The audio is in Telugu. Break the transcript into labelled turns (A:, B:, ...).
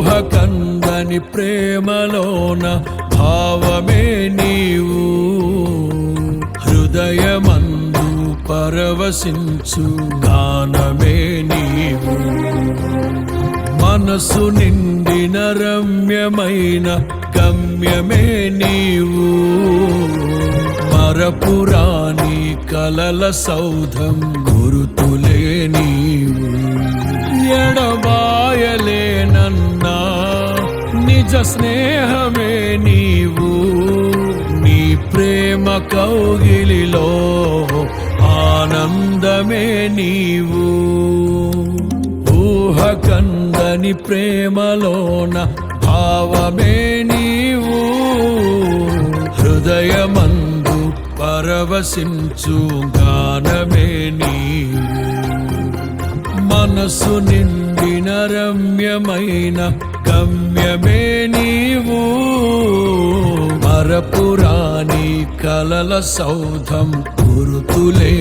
A: ఊహకందని ప్రేమలోన భావమే నీవు, హృదయమందు పరవశించు గానమే నీవు. మనసు నిండిన రమ్యమైన గమ్యమే నీవు, మరపురాని కలల సౌధం గురుతులే నీవు. ఎడబాయలేనన్నా నిజ స్నేహమే నీవు, నీ ప్రేమ కౌగిలిలో ఆనందమే నీవు. ఊహకందని ప్రేమలోన భావమే నీవు, హృదయమందు పరవశించు గానమే నీవు. మనసు నిండిన రమ్యమైన గమ్యమే నీవు, మరపురాని కలల సౌధం గురుతులే